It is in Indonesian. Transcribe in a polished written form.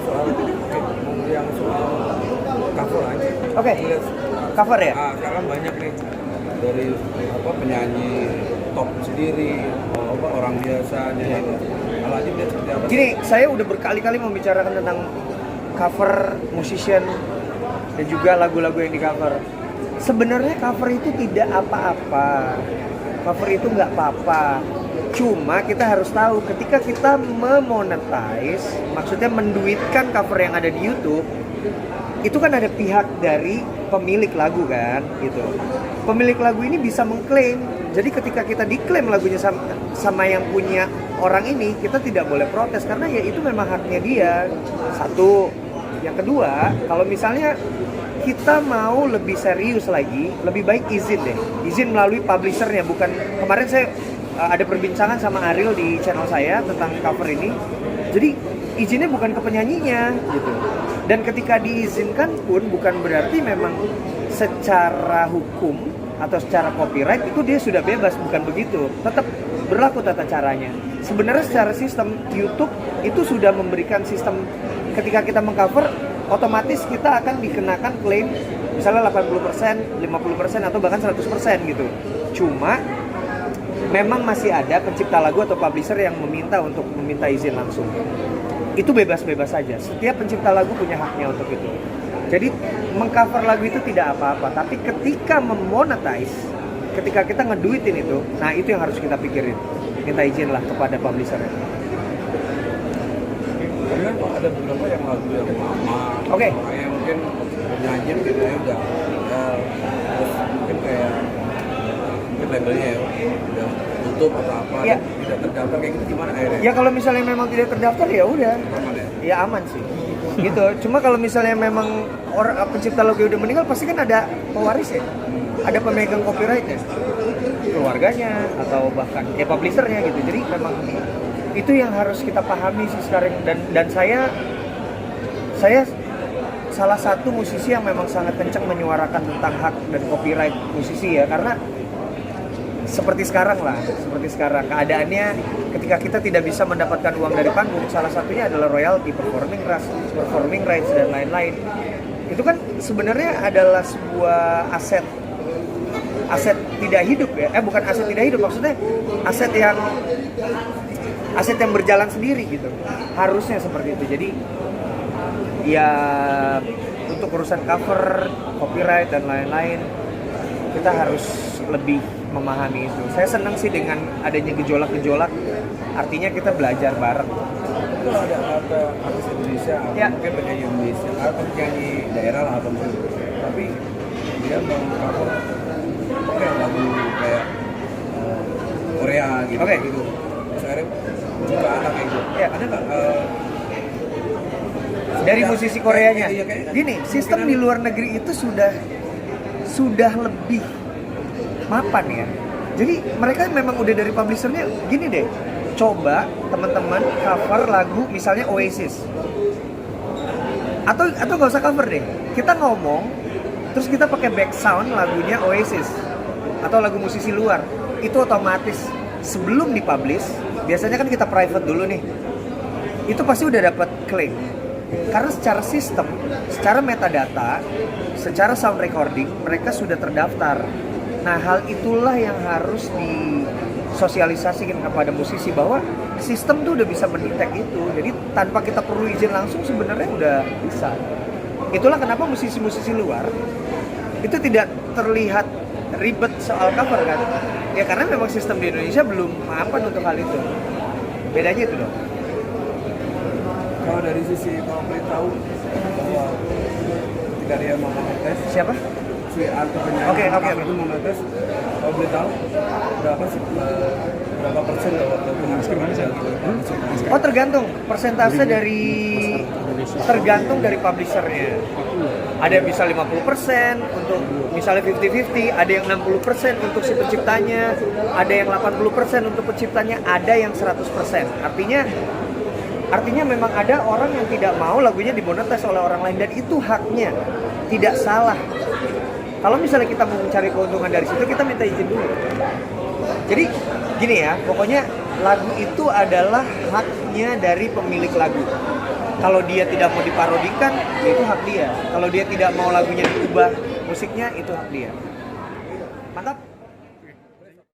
soal yang soal cover aja. Oke. Cover ya? Sekarang banyak nih dari penyanyi top sendiri, orang biasa nih. Kalau aja dia seperti apa? Gini, saya udah berkali-kali membicarakan tentang cover musician dan juga lagu-lagu yang di cover. Sebenarnya cover itu tidak apa-apa. Cover itu nggak apa-apa. Cuma kita harus tahu ketika kita memonetize, maksudnya menduitkan cover yang ada di YouTube, itu kan ada pihak dari pemilik lagu kan, gitu. Pemilik lagu ini bisa mengklaim. Jadi ketika kita diklaim lagunya sama yang punya orang ini, kita tidak boleh protes karena ya itu memang haknya dia. Satu. Yang kedua, kalau misalnya kita mau lebih serius lagi, lebih baik izin deh. Izin melalui publishernya, bukan. Kemarin saya ada perbincangan sama Ariel di channel saya tentang cover ini. Jadi izinnya bukan ke penyanyinya gitu. Dan ketika diizinkan pun bukan berarti memang secara hukum atau secara copyright itu dia sudah bebas, bukan begitu. Tetap berlaku tata caranya. Sebenarnya secara sistem YouTube itu sudah memberikan sistem ketika kita mengcover otomatis kita akan dikenakan klaim misalnya 80%, 50% atau bahkan 100% gitu. Cuma memang masih ada pencipta lagu atau publisher yang meminta izin langsung. Itu bebas-bebas saja. Setiap pencipta lagu punya haknya untuk itu. Jadi mengcover lagu itu tidak apa-apa, tapi ketika memonetize, ketika kita ngeduitin itu, nah itu yang harus kita pikirin. Minta izin lah kepada publishernya. Karena ada beberapa yang lagu yang lama, Oke. Kayak mungkin penyanyi gitu ya udah terus mungkin kayak labelnya ya udah tutup atau apa, Ya. tidak terdaftar kayak gitu gimana akhirnya? Ya kalau misalnya memang tidak terdaftar ya udah. Aman ya? Ya aman sih. Gitu. Cuma kalau misalnya memang orang pencipta lagu udah meninggal pasti kan ada pewaris ya. Ada pemegang copyrightnya. Keluarganya atau bahkan ya publishernya gitu. Jadi memang itu yang harus kita pahami sih sekarang dan saya salah satu musisi yang memang sangat kencang menyuarakan tentang hak dan copyright musisi ya, karena seperti sekarang keadaannya ketika kita tidak bisa mendapatkan uang dari panggung, salah satunya adalah royalti, performing rights dan lain-lain. Itu kan sebenarnya adalah sebuah aset tidak hidup ya, bukan aset tidak hidup, maksudnya aset yang berjalan sendiri gitu. Harusnya seperti itu. Jadi ya untuk urusan cover, copyright dan lain-lain kita harus lebih memahami itu. Saya senang sih dengan adanya gejolak-gejolak, artinya kita belajar bareng. Itu ada artis Indonesia, Ya. mungkin penyanyi Indonesia atau penyanyi daerah lah atau mungkin, tapi dia mengcover lagu kayak Korea gitu. Oke. Gitu. Terus akhirnya juga anak kayak gitu. Ya. Ada nggak? Dari musisi Koreanya. Iya, kayak- Gini, sistem di luar negeri itu sudah lebih mapan ya. Jadi mereka memang udah dari publishernya gini deh. Coba teman-teman cover lagu misalnya Oasis. Atau nggak usah cover deh. Kita ngomong terus kita pakai back sound lagunya Oasis atau lagu musisi luar. Itu otomatis sebelum dipublish, biasanya kan kita private dulu nih. Itu pasti udah dapat claim. Karena secara sistem, secara metadata, secara sound recording, mereka sudah terdaftar. Nah, hal itulah yang harus disosialisasikan kepada musisi bahwa sistem tuh udah bisa mendetek itu. Jadi tanpa kita perlu izin langsung sebenarnya udah bisa. Itulah kenapa musisi-musisi luar itu tidak terlihat ribet soal cover kan. Ya karena memang sistem di Indonesia belum mapan untuk hal itu. Bedanya itu dong. Kalau dari sisi mau beritahu bahwa ketika dia mau ngetes Siapa? si artis penyanyi Oke. itu mau ngetes, kalau boleh tahu berapa sih berapa persen kalau gimana sih gitu? Oh tergantung persentase tergantung dari publishernya. Ada yang bisa 50% untuk misalnya 50-50, ada yang 60% untuk si penciptanya, ada yang 80% untuk penciptanya, ada yang 100%. Artinya memang ada orang yang tidak mau lagunya dimonetize oleh orang lain dan itu haknya, tidak salah. Kalau misalnya kita mau mencari keuntungan dari situ, kita minta izin dulu. Jadi gini ya, pokoknya lagu itu adalah haknya haknya dari pemilik lagu. Kalau dia tidak mau diparodikan, ya itu hak dia. Kalau dia tidak mau lagunya diubah musiknya, itu hak dia. Mantap.